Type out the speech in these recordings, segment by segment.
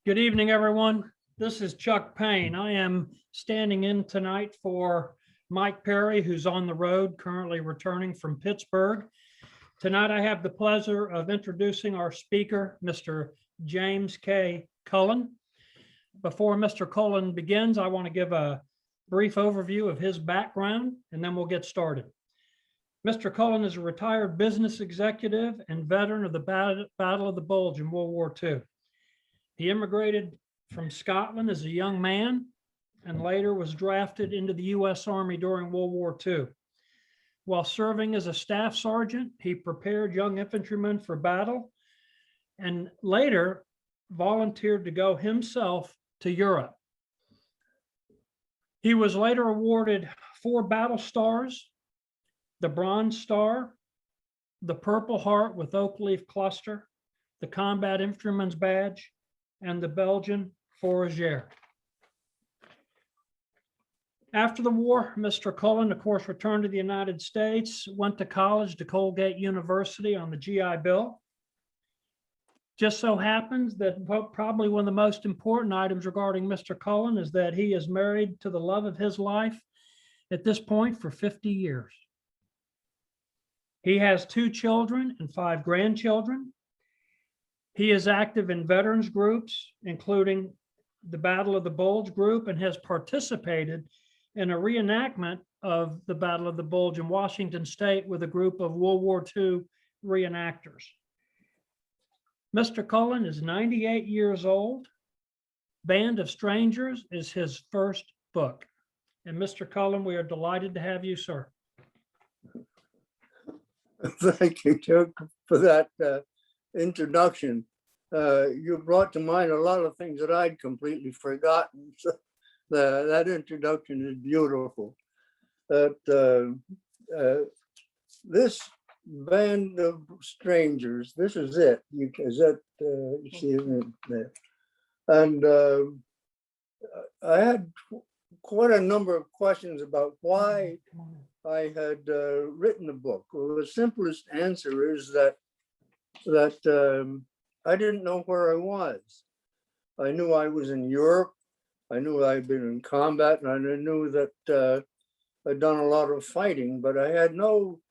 Good evening, everyone. This is Chuck Payne. I am standing in tonight for Mike Perry, who's on the road, currently returning from Pittsburgh. Tonight, I have the pleasure of introducing our speaker, Mr. James K. Cullen. Before Mr. Cullen begins, I want to give a brief overview of his background, and then we'll get started. Mr. Cullen is a retired business executive and veteran of the Battle of the Bulge in World War II. He immigrated from Scotland as a young man and later was drafted into the U.S. Army during World War II. While serving as a staff sergeant, he prepared young infantrymen for battle and later volunteered to go himself to Europe. He was later awarded 4 battle stars, the Bronze Star, the Purple Heart with Oak Leaf Cluster, the Combat Infantryman's Badge, and the Belgian Fourragère. After the war, Mr. Cullen, of course, returned to the United States, went to college to Colgate University on the GI Bill. Just so happens that probably one of the most important items regarding Mr. Cullen is that he is married to the love of his life at this point for 50 years. He has 2 children and 5 grandchildren. He is active in veterans groups, including the Battle of the Bulge group, and has participated in a reenactment of the Battle of the Bulge in Washington State with a group of World War II reenactors. Mr. Cullen is 98 years old. Band of Strangers is his first book. And Mr. Cullen, we are delighted to have you, sir. Thank you, Chuck, for that introduction. You brought to mind a lot of things that I'd completely forgotten. So that introduction is beautiful. This Band of Strangers, this is it. You see it there? And I had quite a number of questions about why I had written the book. Well, the simplest answer is that I didn't know where I was. I knew I was in Europe. I knew I'd been in combat, and I knew that I'd done a lot of fighting, but I had no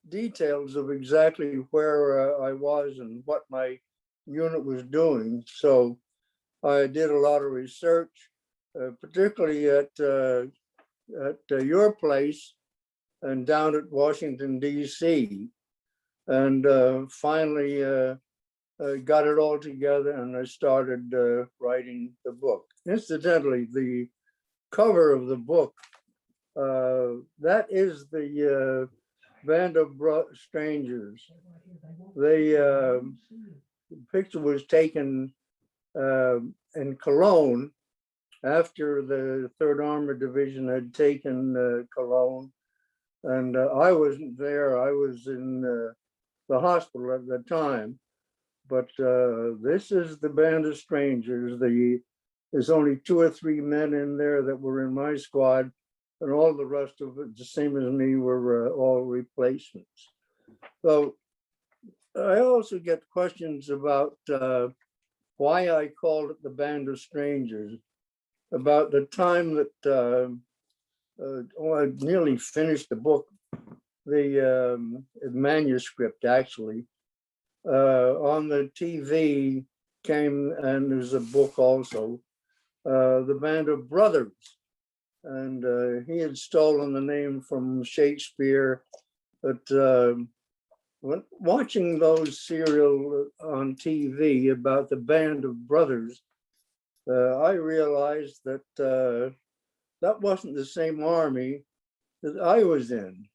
details of exactly where I was and what my unit was doing. So I did a lot of research, particularly at your place and down at Washington, D.C. And finally got it all together, and I started writing the book. Incidentally, the cover of the book, that is the Band of Strangers. The picture was taken in Cologne after the 3rd Armored Division had taken Cologne. And I wasn't there. I was in the hospital at the time. But this is the Band of Strangers. There's only 2 or 3 men in there that were in my squad, and all the rest of it, the same as me, were all replacements. So I also get questions about why I called it the Band of Strangers. About the time that I nearly finished the book, the manuscript actually. On the TV came, and there's a book also, The Band of Brothers. And he had stolen the name from Shakespeare. But when watching those serial on TV about the Band of Brothers, I realized that that wasn't the same army that I was in.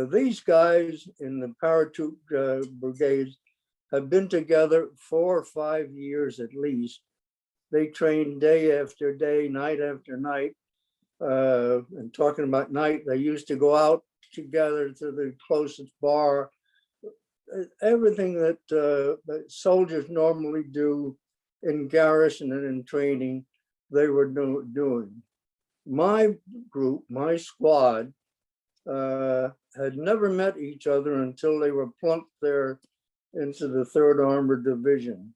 These guys in the paratroop brigades have been together 4 or 5 years at least. They train day after day, night after night. And talking about night, they used to go out together to the closest bar. Everything that soldiers normally do in garrison and in training, they were doing. My group, my squad, had never met each other until they were plunked there into the 3rd Armored Division.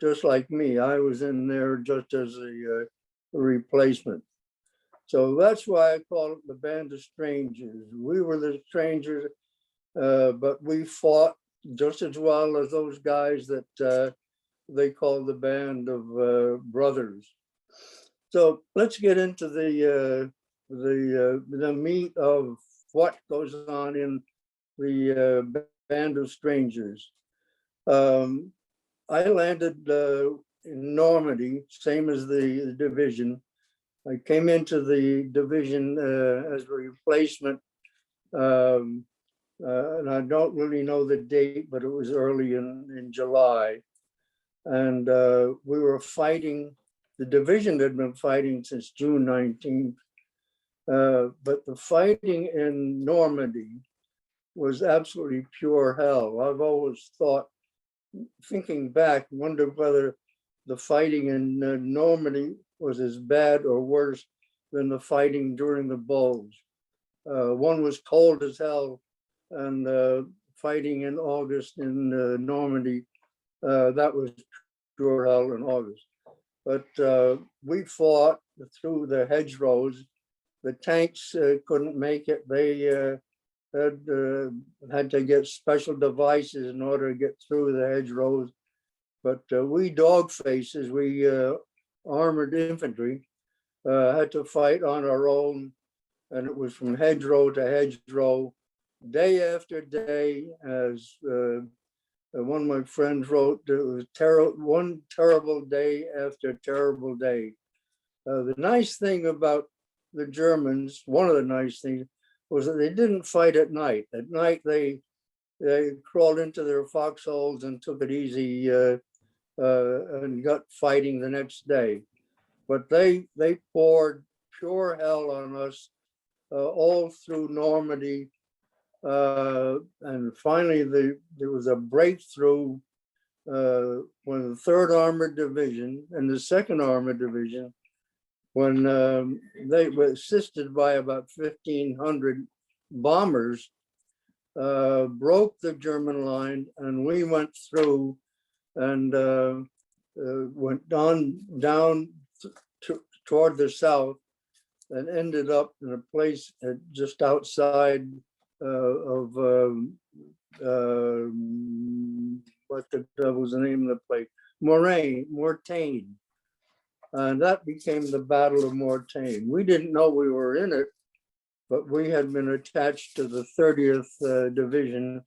just like me. I was in there just as a replacement. So that's why I call it the Band of Strangers. We were the strangers, but we fought just as well as those guys that they call the Band of Brothers. So let's get into the meat of what goes on in the Band of Strangers. I landed in Normandy, same as the division. I came into the division as a replacement, and I don't really know the date, but it was early in July. And we were fighting, the division had been fighting since June 19th, but the fighting in Normandy was absolutely pure hell. I've always thought, thinking back, wondered whether the fighting in Normandy was as bad or worse than the fighting during the Bulge. One was cold as hell, and fighting in August in Normandy, that was pure hell in August. But we fought through the hedgerows. The tanks couldn't make it. They had to get special devices in order to get through the hedgerows. But we dog faces, we armored infantry, had to fight on our own. And it was from hedgerow to hedgerow, day after day. As one of my friends wrote, it was one terrible day after terrible day. The nice thing about the Germans, one of the nice things, was that they didn't fight at night. At night, they crawled into their foxholes and took it easy and got fighting the next day. But they poured pure hell on us all through Normandy. And finally, there was a breakthrough when the 3rd Armored Division and the 2nd Armored Division, when they were assisted by about 1,500 bombers, broke the German line, and we went through and went down toward the south and ended up in a place just outside of what the devil's the name of the place? Mortain. And that became the Battle of Mortain. We didn't know we were in it, but we had been attached to the 30th Division,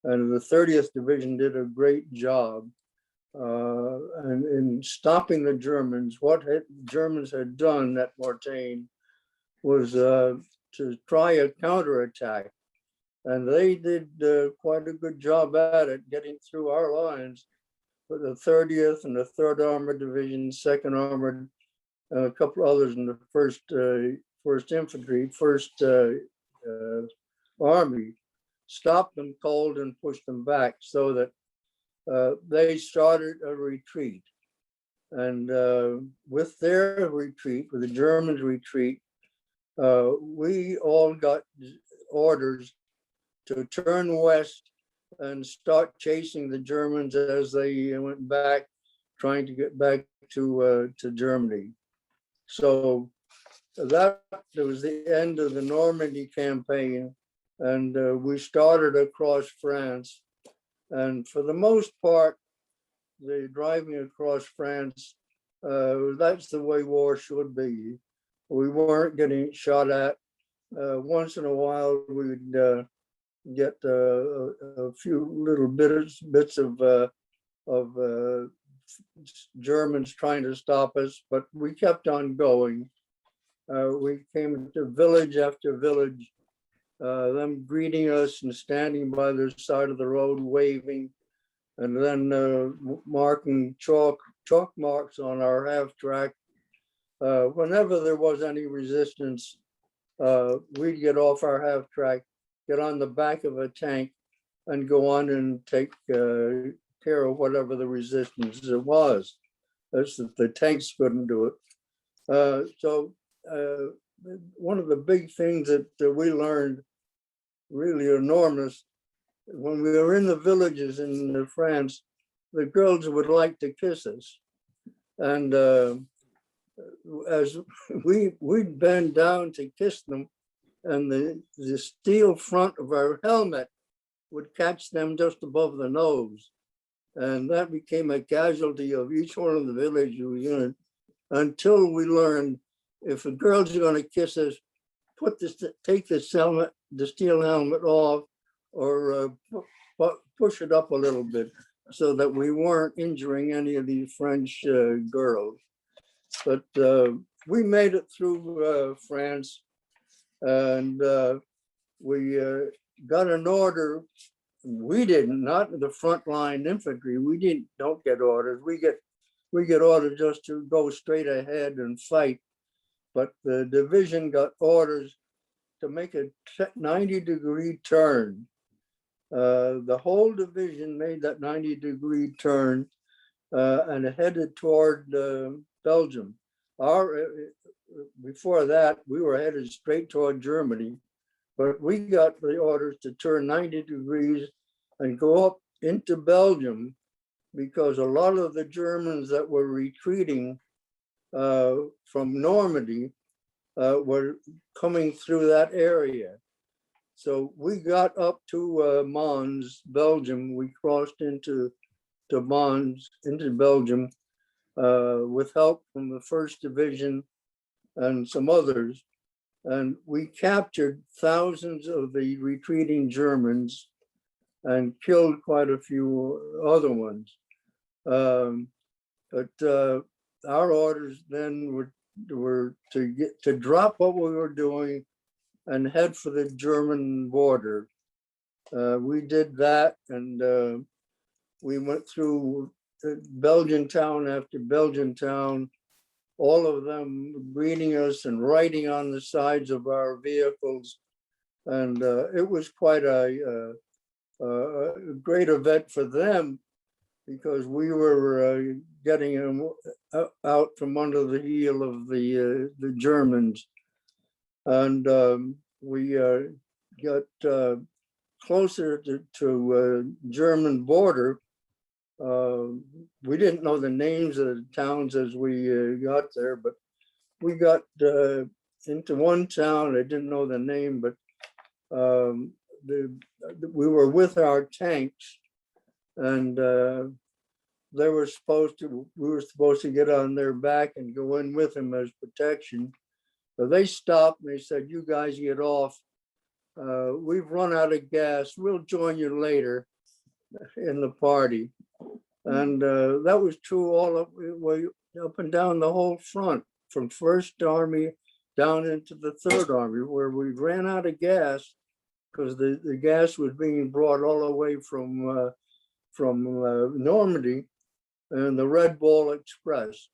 and the 30th Division did a great job. And in stopping the Germans, what Germans had done at Mortain was to try a counterattack. And they did quite a good job at it, getting through our lines. But the 30th and the 3rd Armored Division, 2nd Armored, and a couple others in the 1st Infantry, 1st Army, stopped them cold and pushed them back, so that they started a retreat. And with their retreat, with the Germans' retreat, we all got orders to turn west and start chasing the Germans as they went back, trying to get back to Germany. So that was the end of the Normandy campaign, and we started across France. And for the most part, the driving across France, that's the way war should be. We weren't getting shot at. Once in a while, we'd get a few little bits of Germans trying to stop us, but we kept on going. We came to village after village, them greeting us and standing by the side of the road, waving, and then marking chalk marks on our half track. Whenever there was any resistance, we'd get off our half track, get on the back of a tank, and go on and take care of whatever the resistance it was. That's that the tanks couldn't do it. So one of the big things that we learned, really enormous, when we were in the villages in France, the girls would like to kiss us. And as we'd bend down to kiss them, and the steel front of our helmet would catch them just above the nose. And that became a casualty of each one of the village units until we learned if the girls are going to kiss us, take this helmet, the steel helmet off, or push it up a little bit so that we weren't injuring any of these French girls. But we made it through France, and we got an order. We didn't, not the frontline infantry. We don't get orders. We get orders just to go straight ahead and fight. But the division got orders to make a 90-degree turn. The whole division made that 90-degree turn and headed toward Belgium. Before that, we were headed straight toward Germany, but we got the orders to turn 90 degrees and go up into Belgium because a lot of the Germans that were retreating from Normandy were coming through that area. So we got up to Mons, Belgium. We crossed into Mons, into Belgium, with help from the 1st Division and some others. And we captured thousands of the retreating Germans and killed quite a few other ones. But our orders then were to drop what we were doing and head for the German border. We did that, and we went through Belgian town after Belgian town, all of them greeting us and writing on the sides of our vehicles. And it was quite a great event for them because we were getting them out from under the heel of the Germans. And we got closer to German border. We didn't know the names of the towns as we got there, but we got into one town. I didn't know the name, but we were with our tanks, and we were supposed to get on their back and go in with them as protection. But they stopped and they said, "You guys get off. We've run out of gas. We'll join you later in the party." And that was true all up and down the whole front, from 1st Army down into the 3rd Army, where we ran out of gas because the gas was being brought all the way from Normandy and the Red Bull Express.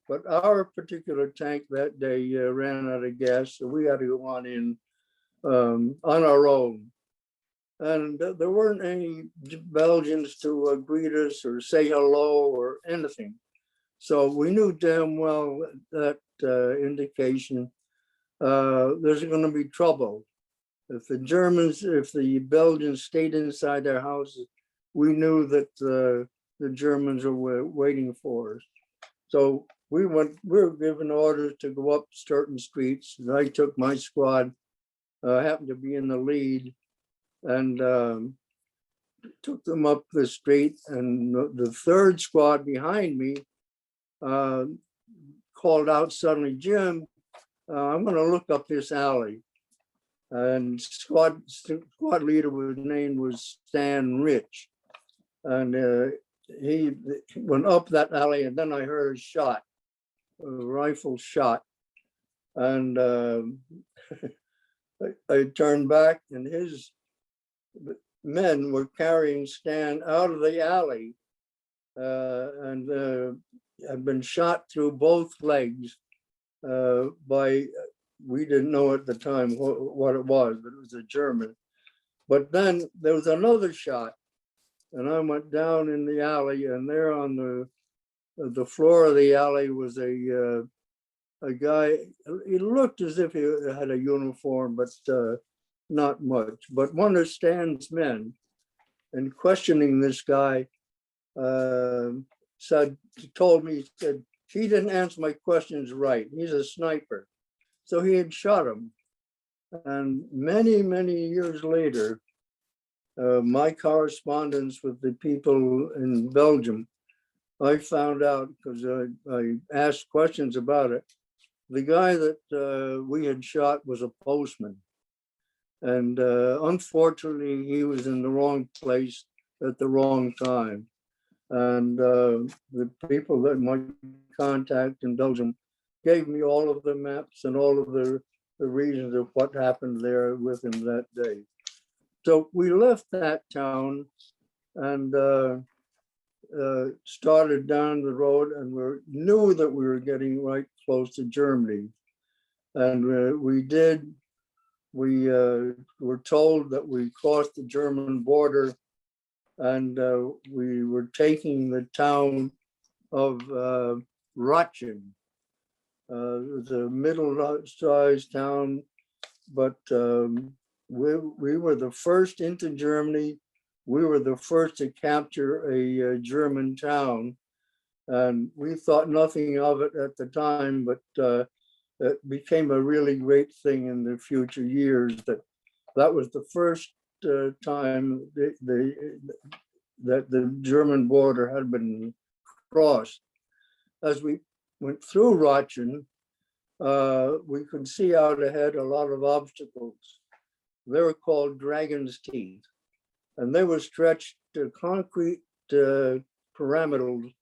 But our particular tank that day ran out of gas, so we had to go on in on our own. And there weren't any Belgians to greet us or say hello or anything. So we knew damn well that indication there's going to be trouble. If the Belgians stayed inside their houses, we knew that the Germans were waiting for us. So we were given orders to go up certain streets. And I took my squad, happened to be in the lead, and took them up the street. And the 3rd squad behind me called out suddenly, "Jim, I'm going to look up this alley." And squad leader name was Stan Rich. And he went up that alley, and then I heard a shot, a rifle shot. And I turned back, and his men were carrying Stan out of the alley and had been shot through both legs by, we didn't know at the time what it was, but it was a German. But then there was another shot, and I went down in the alley, and there on the floor of the alley was a guy. He looked as if he had a uniform, but not much. But one of Stan's men, and questioning this guy, told me, he said, he didn't answer my questions right. He's a sniper. So he had shot him. And many, many years later, my correspondence with the people in Belgium, I found out because I asked questions about it. The guy that we had shot was a postman. And unfortunately, he was in the wrong place at the wrong time. And the people that my contact in Belgium gave me all of the maps and all of the reasons of what happened there with him that day. So we left that town and started down the road, and we knew that we were getting right close to Germany. And we did. We were told that we crossed the German border, and we were taking the town of Rotchen. It was a middle-sized town, but we were the first into Germany. We were the first to capture a German town, and we thought nothing of it at the time, but it became a really great thing in the future years. That was the first time that the German border had been crossed. As we went through Rotchen, we could see out ahead a lot of obstacles. They were called dragon's teeth, and they were stretched concrete parameters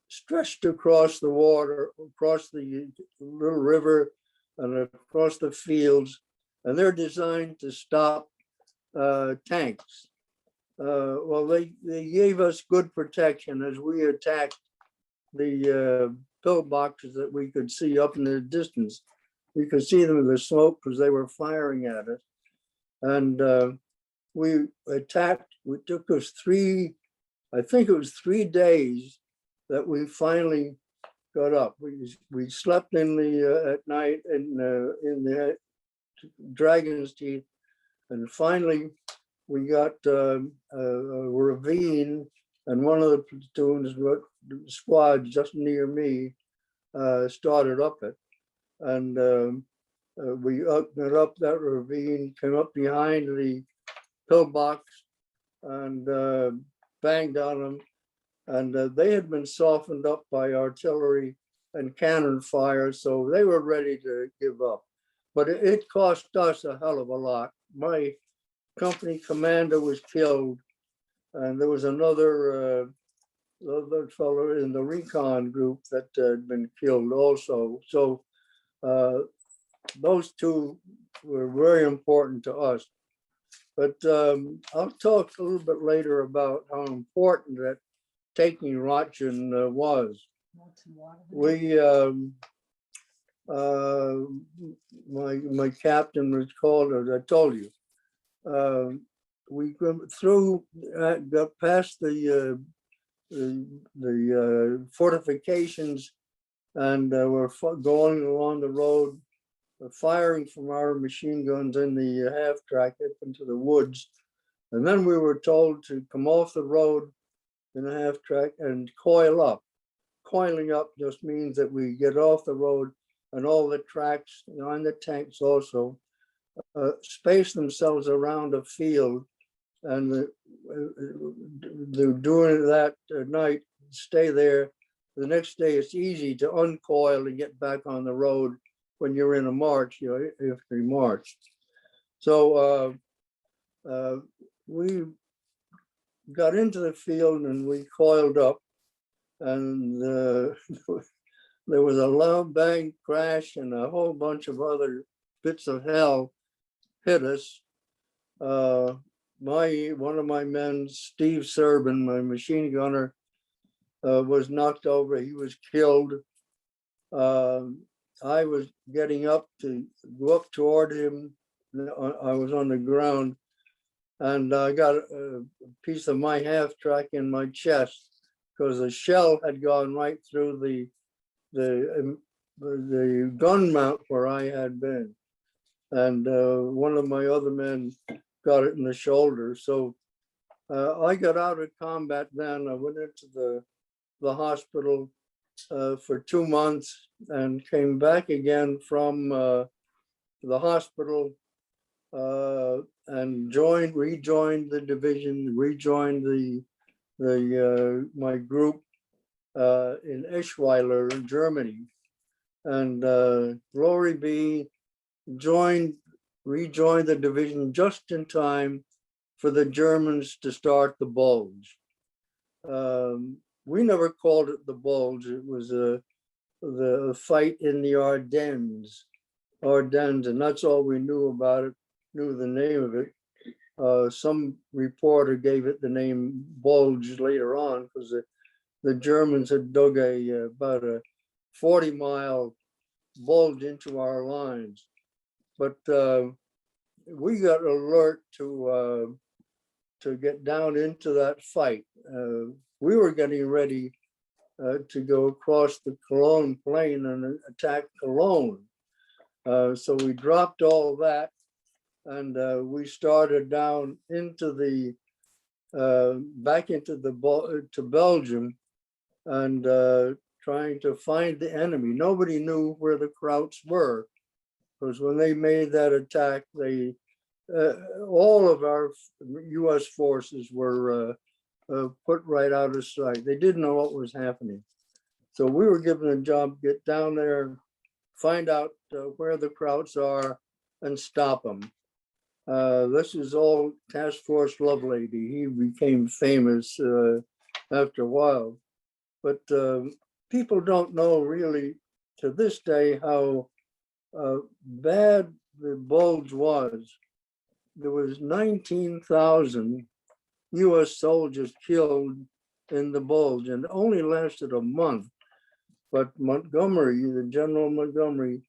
stretched across the water, across the little river and across the fields, and they're designed to stop tanks. Well, they gave us good protection as we attacked the pillboxes that we could see up in the distance. We could see them in the smoke because they were firing at us. And we attacked. It took us I think it was 3 days that we finally got up. We slept in the at night in the dragon's teeth, and finally we got a ravine, and one of the platoons, squad just near me, started up it, and we went up that ravine, came up behind the pillbox, and banged on them. And they had been softened up by artillery and cannon fire, so they were ready to give up. But it cost us a hell of a lot. My company commander was killed, and there was another fellow in the recon group that had been killed also. So those two were very important to us. But I'll talk a little bit later about how important that taking Rotchen was. We, my captain was called, as I told you. We went through, got past the fortifications, and we're going along the road, firing from our machine guns in the half track up into the woods. And then we were told to come off the road in a half track and coil up. Coiling up just means that we get off the road, and all the tracks and the tanks also space themselves around a field, and they're doing that at night, stay there. The next day it's easy to uncoil and get back on the road when you're in a march, if we march. So we got into the field and we coiled up, and there was a loud bang crash, and a whole bunch of other bits of hell hit us. One of my men, Steve Serban, my machine gunner, was knocked over. He was killed. I was getting up to go up toward him. I was on the ground, and I got a piece of my half track in my chest because a shell had gone right through the gun mount where I had been. And one of my other men got it in the shoulder. So I got out of combat then. I went into the hospital for 2 months and came back again from the hospital and rejoined the division, rejoined my group in Eschweiler, Germany, and glory be, rejoined the division just in time for the Germans to start the Bulge. We never called it the Bulge. It was the fight in the Ardennes, and that's all we knew about it, knew the name of it. Some reporter gave it the name Bulge later on because the Germans had dug about a 40-mile bulge into our lines. But we got alert to get down into that fight. We were getting ready to go across the Cologne plain and attack Cologne. So we dropped all that and we started down into back into to Belgium and trying to find the enemy. Nobody knew where the Krauts were because when they made that attack, all of our U.S. forces were put right out of sight. They didn't know what was happening. So we were given a job, get down there, find out where the Krauts are and stop them. This is all Task Force Lovelady. He became famous after a while. But people don't know really to this day how bad the Bulge was. There was 19,000 U.S. soldiers killed in the Bulge, and it only lasted a month. But Montgomery, the General Montgomery,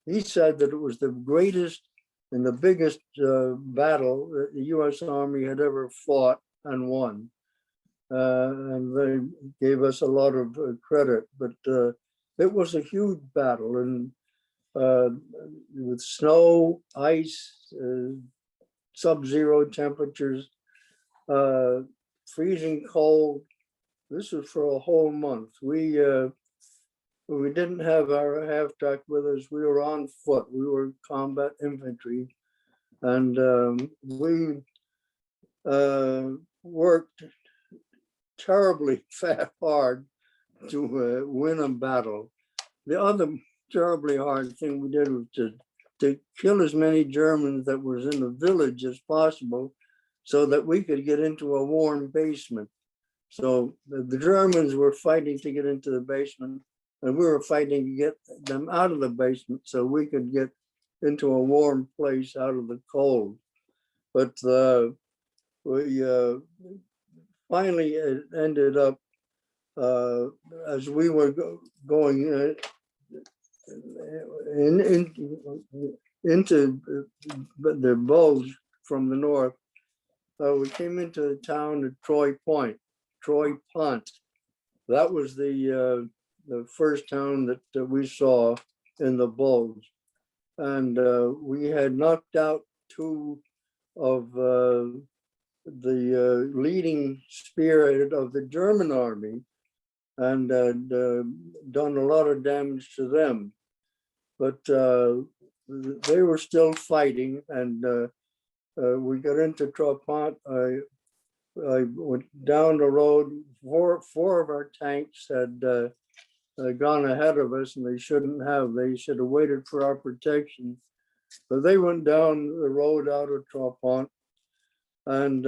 he said that it was the greatest and the biggest battle that the U.S. Army had ever fought and won. And they gave us a lot of credit, but it was a huge battle, and with snow, ice, sub-zero temperatures, freezing cold. This was for a whole month. We didn't have our half-track with us. We were on foot. We were combat infantry, and we worked terribly hard to win a battle. The other terribly hard thing we did was to kill as many Germans that was in the village as possible so that we could get into a warm basement. So the Germans were fighting to get into the basement and we were fighting to get them out of the basement so we could get into a warm place out of the cold. But we finally ended up as we were going into the Bulge from the north. We came into the town of Troy Pont. That was the first town that we saw in the Bulge. And we had knocked out two of the leading spirit of the German army and done a lot of damage to them. But they were still fighting, and we got into Tropont. I went down the road. Four of our tanks had gone ahead of us, and they shouldn't have. They should have waited for our protection. But they went down the road out of Tropont, and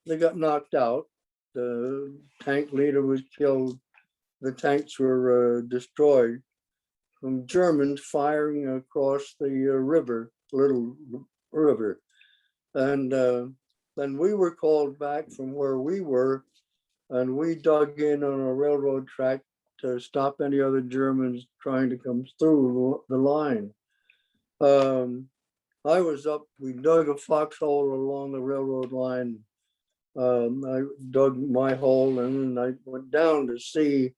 they got knocked out. The tank leader was killed. The tanks were destroyed from Germans firing across the little river. And then we were called back from where we were, and we dug in on a railroad track to stop any other Germans trying to come through the line. I was up, we dug a foxhole along the railroad line. I dug my hole and then I went down to see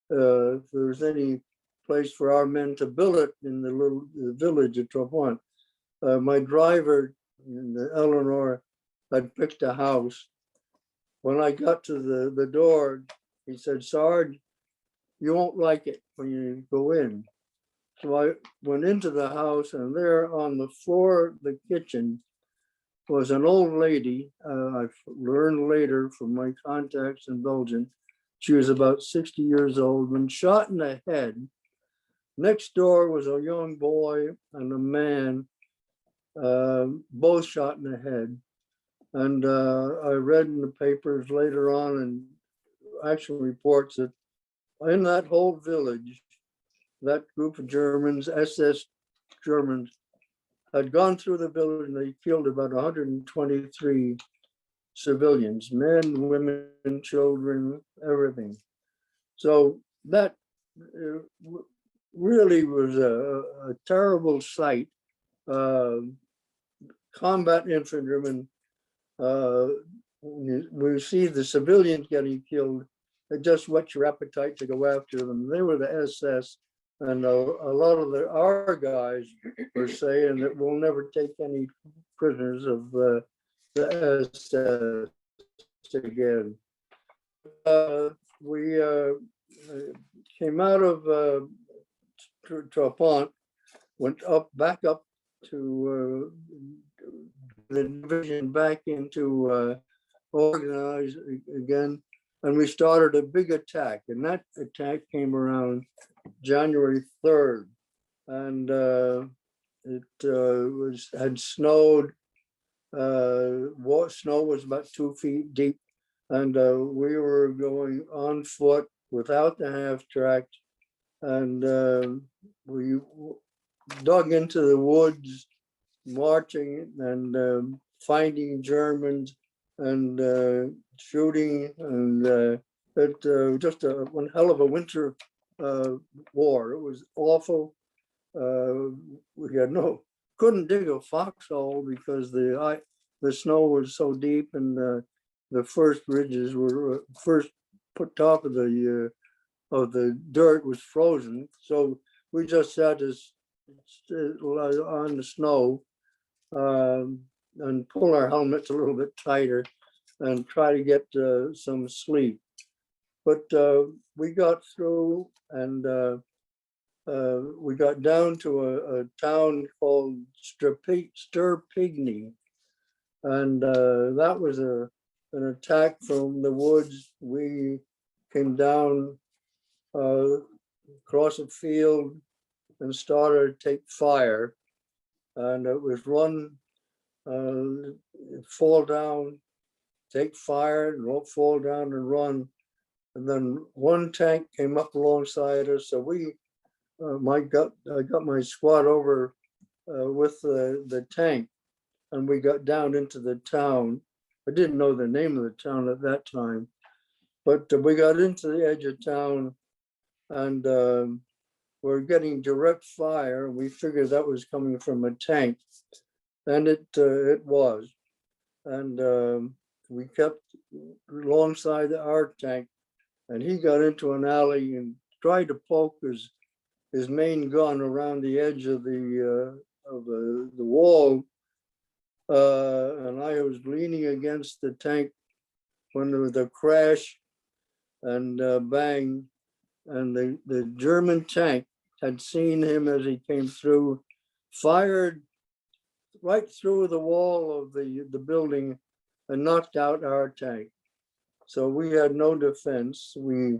if there was any place for our men to billet in the village of Tropont. My driver, the Eleanor, I'd picked a house. When I got to the door, he said, "Sarge, you won't like it when you go in." So I went into the house, and there on the floor of the kitchen was an old lady. I learned later from my contacts in Belgium, she was about 60 years old, been shot in the head. Next door was a young boy and a man, both shot in the head. And I read in the papers later on and actual reports that in that whole village, that group of Germans, SS Germans, had gone through the village and they killed about 123 civilians, men, women, children, everything. So that really was a terrible sight. Combat infantrymen, we see the civilians getting killed, it just whets your appetite to go after them. They were the SS, and a lot of our guys were saying that we'll never take any prisoners of the SS again. We came out of Trapont, went back up to the division, back into organized again, and we started a big attack. And that attack came around January 3rd, and it had snowed. Snow was about 2 feet deep, and we were going on foot without the half track, and we dug into the woods, marching and finding Germans and shooting, and it just one hell of a winter war. It was awful. We had couldn't dig a foxhole because the snow was so deep, and the first ridges were first top of the dirt was frozen. So we just had to on the snow and pull our helmets a little bit tighter and try to get some sleep. But we got through, and we got down to a town called Sturpigny, and that was an attack from the woods. We came down across a field and started to take fire, and it was run, fall down, take fire, and fall down and run. And then one tank came up alongside us, so I got my squad over with the tank, and we got down into the town. I didn't know the name of the town at that time, but we got into the edge of town, and we're getting direct fire. We figured that was coming from a tank, and it was. And we kept alongside our tank, and he got into an alley and tried to poke his main gun around the edge of the wall, and I was leaning against the tank when there was a crash and bang, and the German tank had seen him as he came through, fired right through the wall of the building and knocked out our tank. So we had no defense. We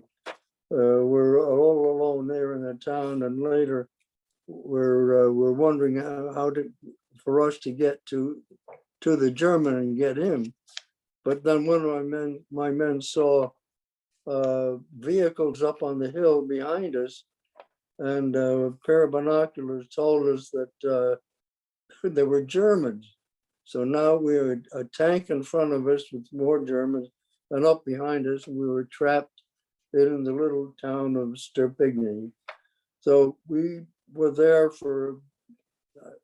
were all alone there in the town, and later we're wondering how for us to get to the German and get him. But then one of my men saw vehicles up on the hill behind us, and a pair of binoculars told us that they were Germans. So now we had a tank in front of us with more Germans, and up behind us, we were trapped in the little town of Sturpigny. So we were there for,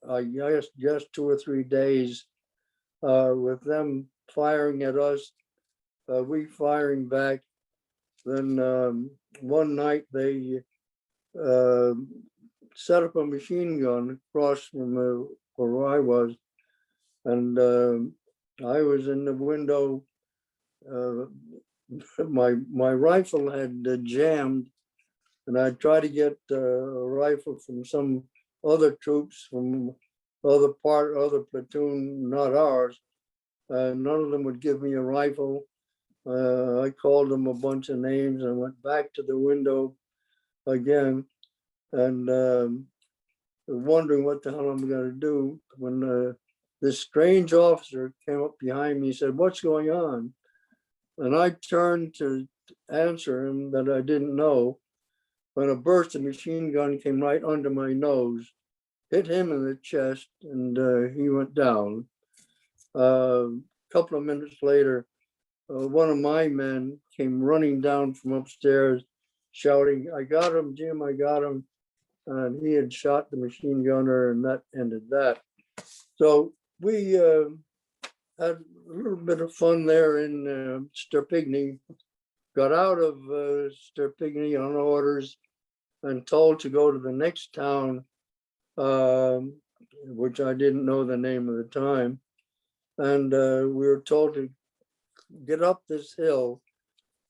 I guess, just 2 or 3 days with them firing at us, we firing back. Then one night they set up a machine gun across from where I was, and I was in the window. Uh, my rifle had jammed, and I tried to get a rifle from some other troops from other platoon, not ours. None of them would give me a rifle. I called them a bunch of names and went back to the window again, and wondering what the hell I'm going to do when this strange officer came up behind me and said, "What's going on?" And I turned to answer him that I didn't know, when a burst of machine gun came right under my nose, hit him in the chest, and he went down. A couple of minutes later, one of my men came running down from upstairs shouting, "I got him, Jim, I got him." And he had shot the machine gunner, and that ended that. So we had a little bit of fun there in Sterpigny. Got out of Sterpigny on orders and told to go to the next town, which I didn't know the name of the time. And we were told to get up this hill.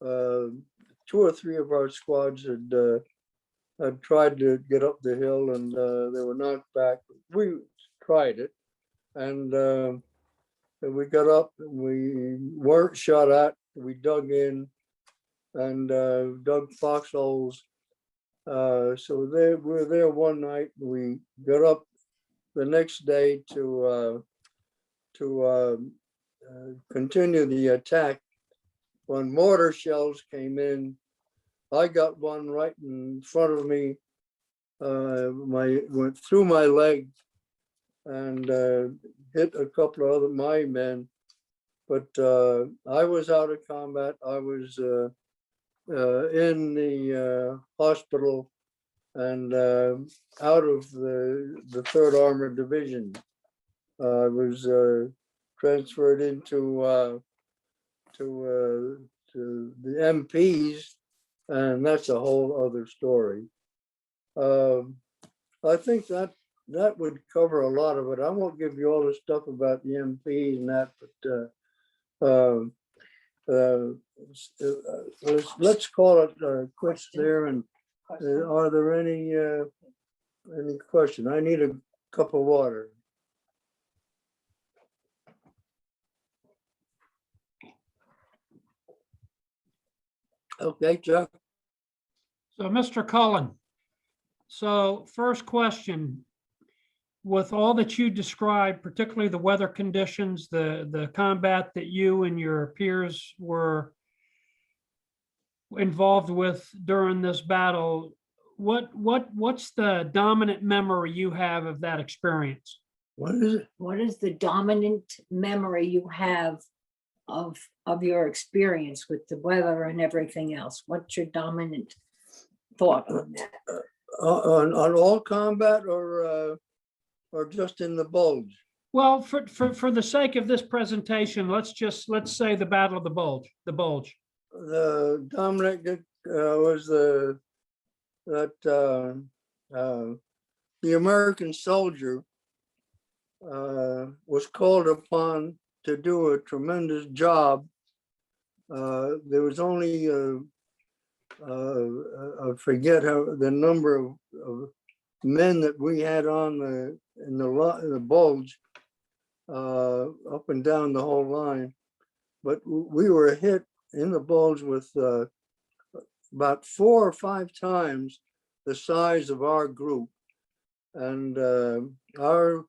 Two or three of our squads had tried to get up the hill, and they were knocked back. We tried it, and we got up, and we weren't shot at. We dug in and dug foxholes. So we were there one night. We got up the next day to continue the attack. When mortar shells came in, I got one right in front of me. Went through my leg and hit a couple of my men. But I was out of combat. I was in the hospital and out of the 3rd Armored Division. I was transferred into to the MPs, and that's a whole other story. I think that would cover a lot of it. I won't give you all the stuff about the MPs and that, but let's call it quits there. And are there any question? I need a cup of water. Okay, Chuck. So, Mr. Cullen, so first question, with all that you described, particularly the weather conditions, the combat that you and your peers were involved with during this battle, what's the dominant memory you have of that experience? What is it? What is the dominant memory you have of your experience with the weather and everything else? What's your dominant thought on that? On all combat, or just in the Bulge? Well, for the sake of this presentation, let's say the Battle of the Bulge. The dominant was the American soldier was called upon to do a tremendous job. There was only I forget the number of men that we had on in the Bulge, up and down the whole line, but we were hit in the Bulge with about 4 or 5 times the size of our group, and our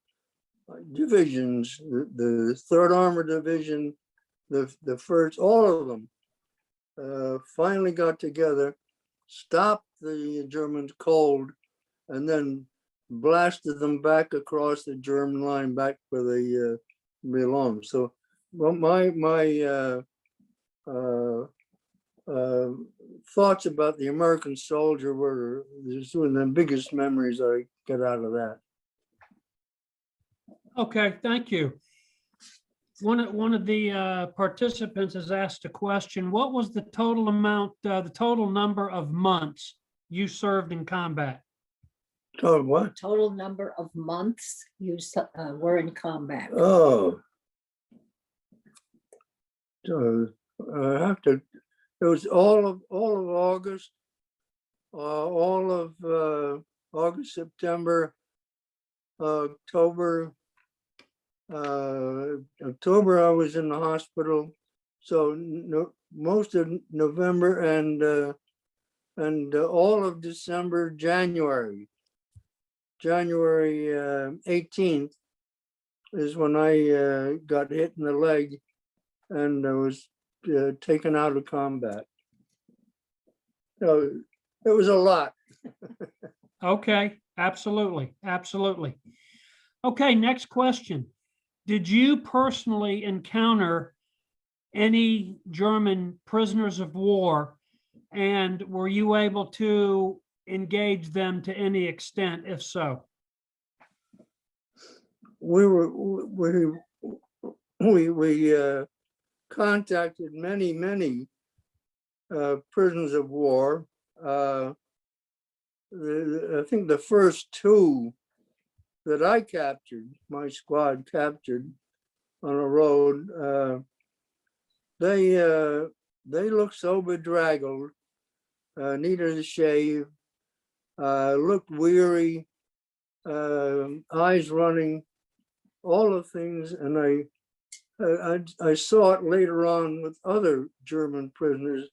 divisions, the 3rd Armored Division, the first, all of them finally got together, stopped the Germans cold, and then blasted them back across the German line back where they belonged. So my thoughts about the American soldier were one of the biggest memories I get out of that. Okay, thank you. One of the participants has asked a question. What was the total amount, the total number of months you served in combat? Oh, what? Total number of months you were in combat. Oh, I have to, it was all of August, all of August, September, October. October I was in the hospital, so most of November and all of December, January 18th is when I got hit in the leg and I was taken out of combat. So it was a lot. Okay, absolutely, absolutely. Okay, next question. Did you personally encounter any German prisoners of war? And were you able to engage them to any extent, if so? We contacted many prisoners of war. I think the first two that I captured, my squad captured on a road, they looked so bedraggled, needed a shave, looked weary, eyes running, all the things. And I saw it later on with other German prisoners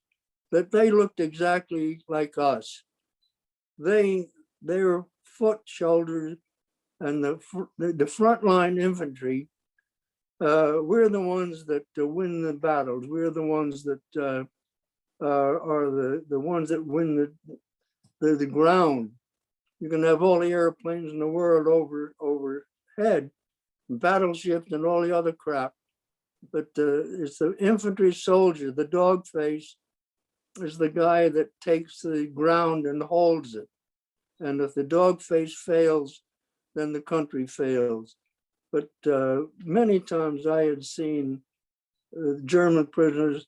that they looked exactly like us. Their foot, shoulders, and the frontline infantry, we're the ones that win the battles. We're the ones that are the ones that win the ground. You can have all the airplanes in the world overhead, battleships and all the other crap, but it's the infantry soldier, the dog face, is the guy that takes the ground and holds it. And if the dog face fails, then the country fails. But many times I had seen German prisoners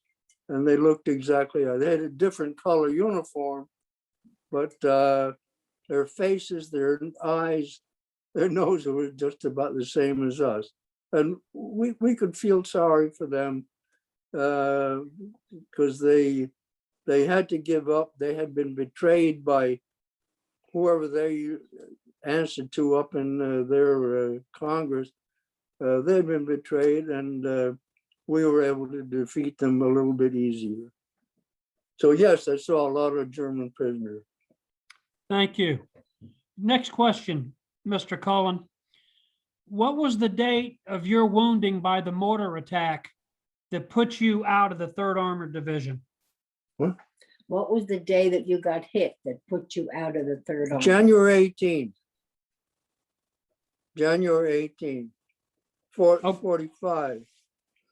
and they looked exactly, they had a different color uniform, but their faces, their eyes, their nose were just about the same as us. And we could feel sorry for them because they had to give up. They had been betrayed by whoever they answered to up in their Congress. They'd been betrayed, and we were able to defeat them a little bit easier. So yes, I saw a lot of German prisoners. Thank you. Next question, Mr. Cullen. What was the date of your wounding by the mortar attack that put you out of the 3rd Armored Division? What? What was the day that you got hit that put you out of the 3rd Army? January 18th. January 18th, 45.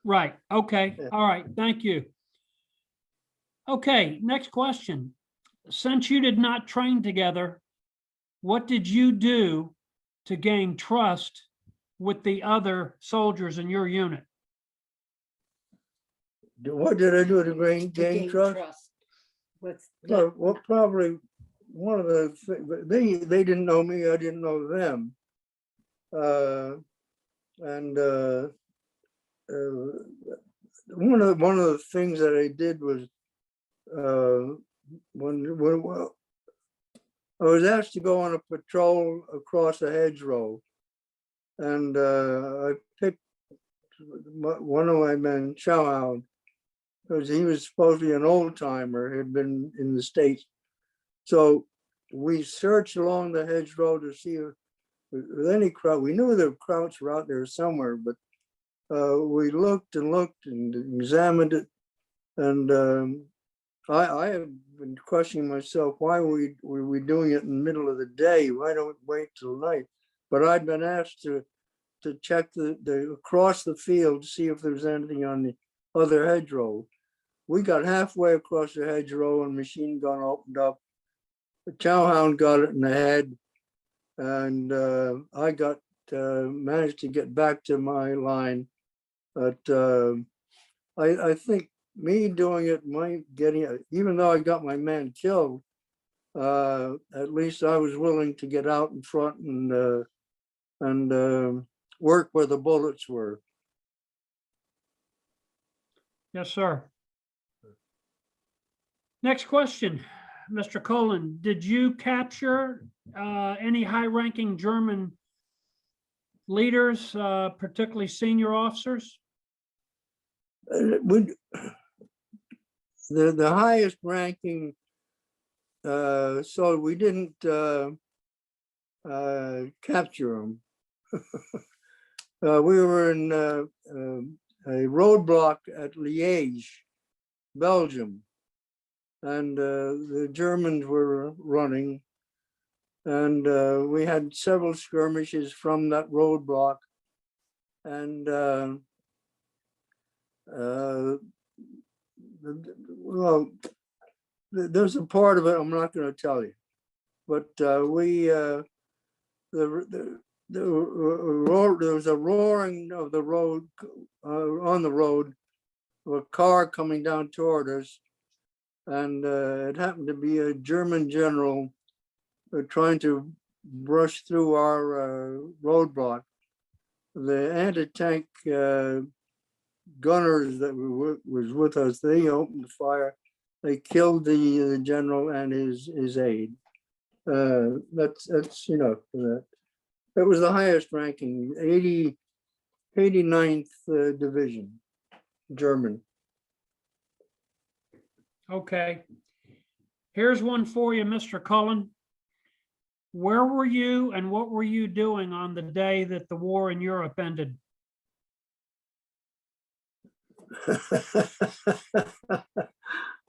Right. Okay. Yeah. All right. Thank you. Okay. Next question. Since you did not train together, what did you do to gain trust with the other soldiers in your unit? What did I do to gain To trust? With Well, probably one of the things, they didn't know me, I didn't know them. One of the things that I did was when I was asked to go on a patrol across a hedgerow, and I picked one of my men, Chowhound, because he was supposed to be an old timer, had been in the States. So we searched along the hedgerow to see if with any crowd. We knew the krauts were out there somewhere, but we looked and examined it. And I have been questioning myself, why were we doing it in the middle of the day? Why don't we wait till night? But I'd been asked to check the across the field to see if there was anything on the other hedgerow. We got halfway across the hedgerow and machine gun opened up. The Chowhound got it in the head, and I got managed to get back to my line. But I think me doing it might getting it, even though I got my man killed, at least I was willing to get out in front and work where the bullets were. Yes, sir. Next question, Mr. Cullen, did you capture any high-ranking German leaders, particularly senior officers? The highest ranking, so we didn't capture them. We were in a roadblock at Liège, Belgium, and the Germans were running, and we had several skirmishes from that roadblock, and well, there's a part of it I'm not going to tell you, but there was a roaring of the road on the road, a car coming down toward us, and it happened to be a German general trying to brush through our roadblock. The anti-tank gunners that was with us, they opened fire. They killed the general and his aide. That's enough for that. That was the highest ranking, 89th Division, German. Okay. Here's one for you, Mr. Cullen. Where were you and what were you doing on the day that the war in Europe ended?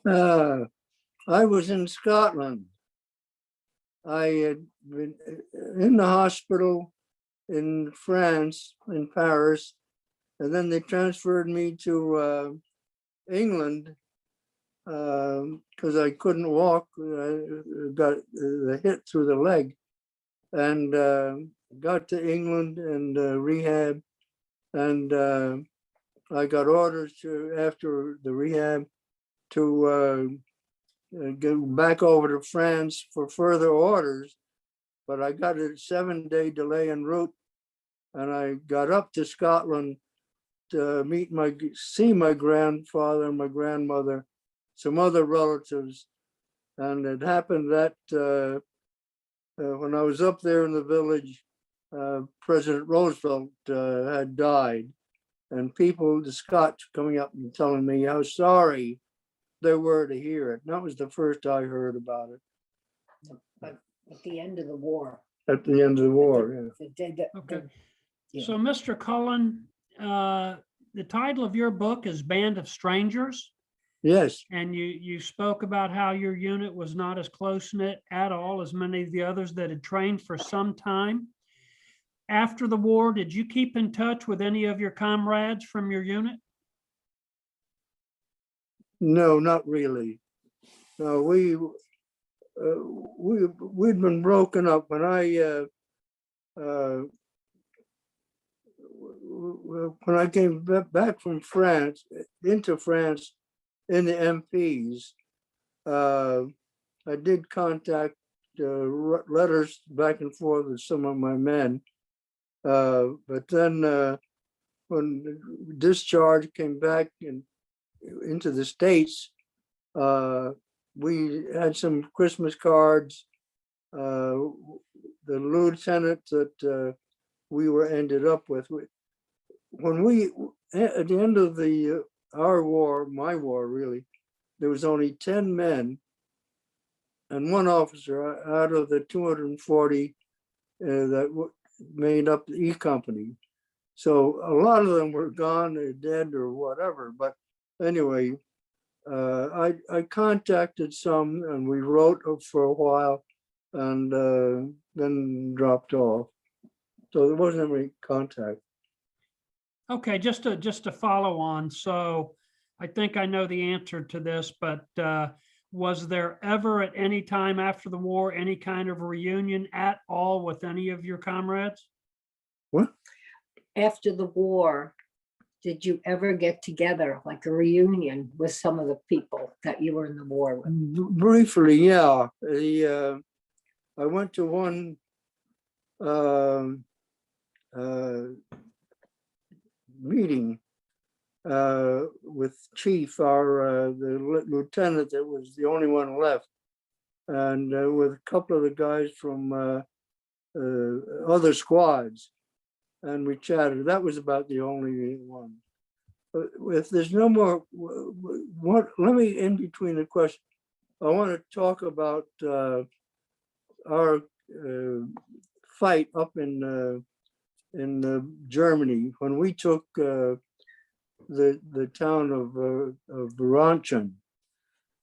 I was in Scotland. I had been in the hospital in France, in Paris, and then they transferred me to England because I couldn't walk. I got the hit through the leg, and got to England and rehab, and I got orders to, after the rehab, to go back over to France for further orders, but I got a 7-day delay en route, and I got up to Scotland to see my grandfather and my grandmother, some other relatives, and it happened that when I was up there in the village, President Roosevelt had died, and people, the Scots, coming up and telling me how sorry they were to hear it. And that was the first I heard about it. But at the end of the war. At the end of the war, yeah. Okay. Yeah. So, Mr. Cullen, the title of your book is Band of Strangers, Yes, and you spoke about how your unit was not as close-knit at all as many of the others that had trained for some time. After the war, did you keep in touch with any of your comrades from your unit? no, not really. No, we'd been broken up when I came back from France, into France in the MPs. I did contact letters back and forth with some of my men, but then when discharge came back into the States, we had some Christmas cards. The lieutenant that we were ended up with, when we, at the end of our war, my war really, there was only 10 men and one officer out of the 240 that made up the E Company. So a lot of them were gone or dead or whatever. But anyway, I contacted some and we wrote for a while and then dropped off. So there wasn't any contact. Okay, just to follow on. So I think I know the answer to this, but was there ever at any time after the war any kind of reunion at all with any of your comrades? What? After the war, did you ever get together, like a reunion with some of the people that you were in the war with? Briefly, yeah. I went to one meeting with Chief, the lieutenant that was the only one left, and with a couple of the guys from other squads, and we chatted. That was about the only one. If there's no more, let me, in between the question, I want to talk about our fight up in Germany when we took the town of Ranchen.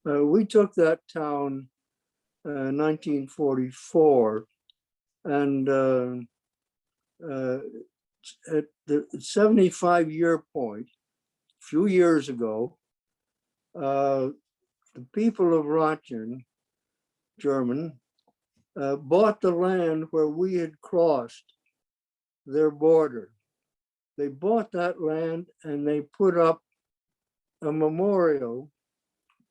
We took that town 1944, and at the 75-year point, a few years ago, the people of Ranchen, German, bought the land where we had crossed their border. They bought that land and they put up a memorial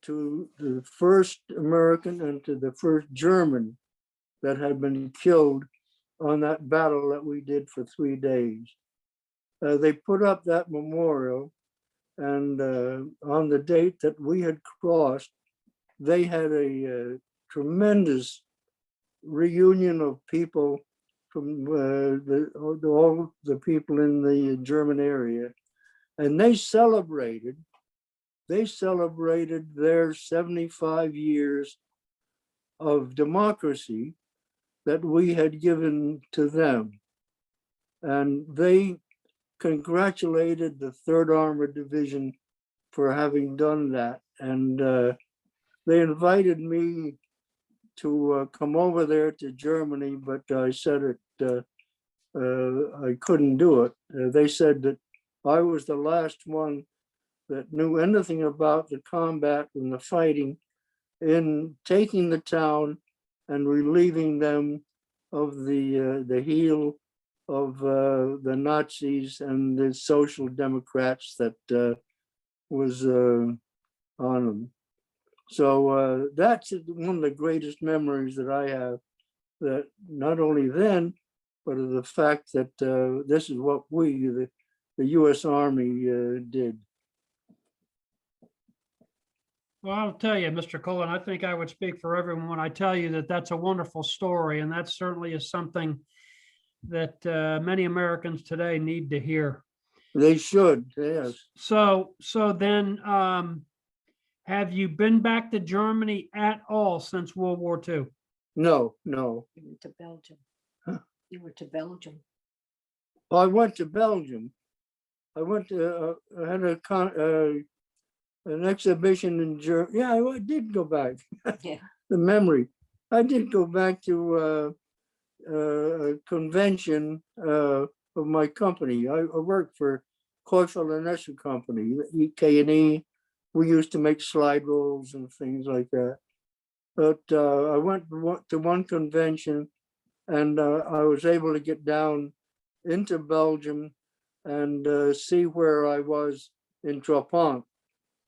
to the first American and to the first German that had been killed on that battle that we did for 3 days. They put up that memorial, and on the date that we had crossed, they had a tremendous reunion of people from all the people in the German area, and they celebrated their 75 years of democracy that we had given to them. And they congratulated the 3rd Armored Division for having done that. And they invited me to come over there to Germany, but I said I couldn't do it. They said that I was the last one that knew anything about the combat and the fighting in taking the town and relieving them of the heel of the Nazis and the Social Democrats that was on them. So that's one of the greatest memories that I have, that not only then, but of the fact that this is what we, the US Army, did. Well, I'll tell you, Mr. Cullen, I think I would speak for everyone when I tell you that that's a wonderful story, and that certainly is something that many Americans today need to hear. They should, yes. So then, have you been back to Germany at all since World War II? No. You went to Belgium. Huh? You were to Belgium. I went to Belgium. I went to, I had an exhibition in Germany. Yeah, I did go back. Yeah. The memory. I did go back to a convention of my company. I worked for Teufel and Escher Company, EK&E. We used to make slide rules and things like that. But I went to one convention, and I was able to get down into Belgium and see where I was in Trapont.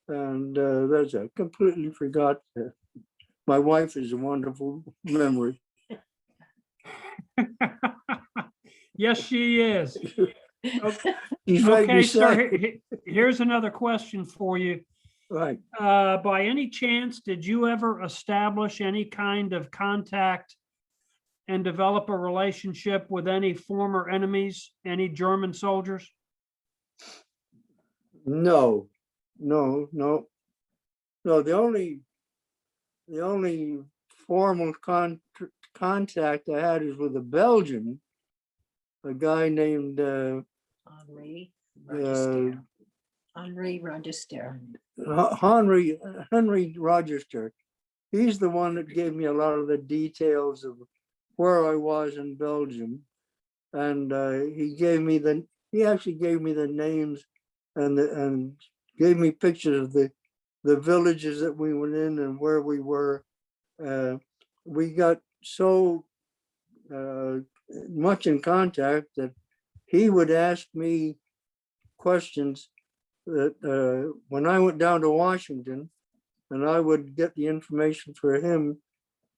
And that's I completely forgot. My wife is a wonderful memory. Yes, she is. She's right Okay, sir, beside. here's another question for you. Right. By any chance, did you ever establish any kind of contact and develop a relationship with any former enemies, any German soldiers? No. The only formal contact I had is with a Belgian, a guy named Henri Register. Henri Register. Henry Rochester. He's the one that gave me a lot of the details of where I was in Belgium, and he actually gave me the names and gave me pictures of the villages that we went in and where we were. We got so much in contact that he would ask me questions that when I went down to Washington, and I would get the information for him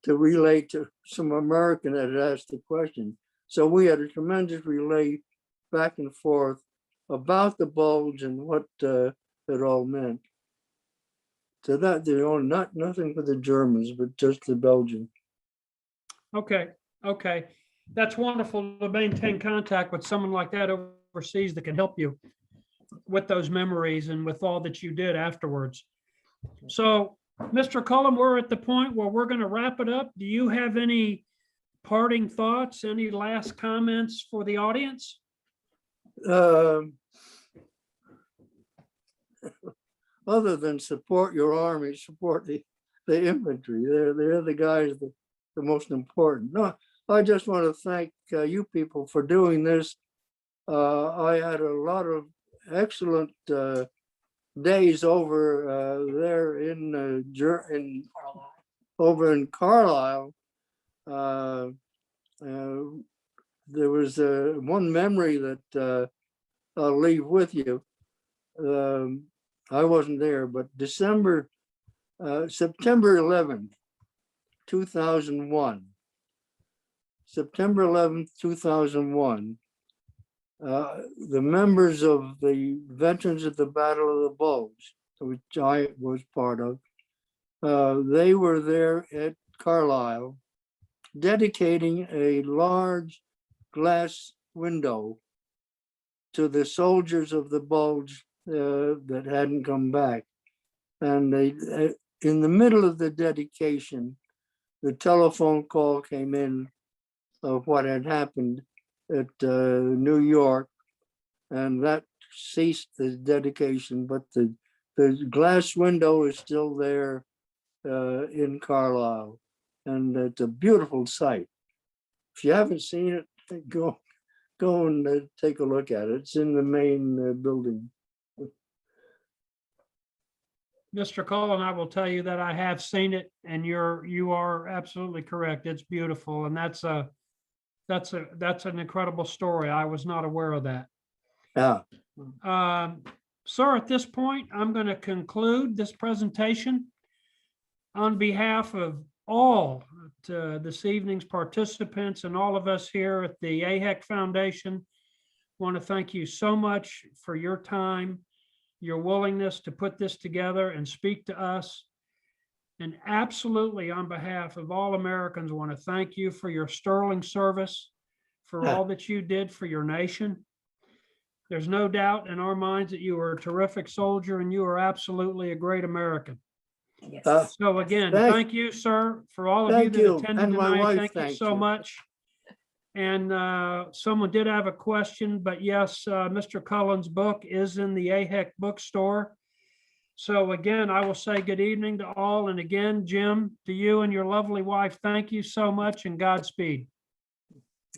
to relay to some American that had asked the question. So we had a tremendous relay back and forth about the Bulge and what it all meant. So that they own nothing for the Germans, but just the Belgians. Okay, okay. That's wonderful to maintain contact with someone like that overseas that can help you with those memories and with all that you did afterwards. So, Mr. Cullen, we're at the point where we're going to wrap it up. Do you have any parting thoughts, any last comments for the audience? Other than support your army, support the infantry. They're the guys that the most important. No, I just want to thank you people for doing this. I had a lot of excellent days over there over in Carlisle. There was one memory that I'll leave with you. I wasn't there, but September 11th, 2001. September 11th, 2001. The members of the Veterans of the Battle of the Bulge, which I was part of, they were there at Carlisle, dedicating a large glass window to the soldiers of the Bulge that hadn't come back. And they, in the middle of the dedication, the telephone call came in of what had happened at New York, and that ceased the dedication, but the glass window is still there in Carlisle, and it's a beautiful sight. If you haven't seen it, go and take a look at it. It's in the main building. Mr. Cullen, I will tell you that I have seen it, and you are absolutely correct. It's beautiful, and that's an incredible story. I was not aware of that. Yeah. Sir, at this point, I'm going to conclude this presentation. On behalf of all this evening's participants and all of us here at the AHEC Foundation, want to thank you so much for your time, your willingness to put this together and speak to us. And absolutely on behalf of all Americans, I want to thank you for your sterling service, for all that you did for your nation. There's no doubt in our minds that you were a terrific soldier and you are absolutely a great American. Yes. So again, thank you, sir, for all of you Thank that you. attended And my tonight. wife Thank you thanks so you. much. And someone did have a question, but yes, Mr. Cullen's book is in the AHEC bookstore. So again, I will say good evening to all. And again, Jim, to you and your lovely wife, thank you so much and Godspeed.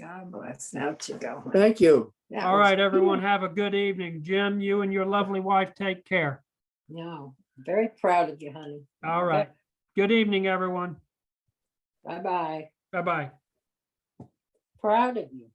God bless. Now to go. Thank you. That All was right, everyone, cool. have a good evening. Jim, you and your lovely wife, take care. No, very proud of you, honey. All right. Good evening, everyone. Bye-bye. Bye-bye. Proud of you.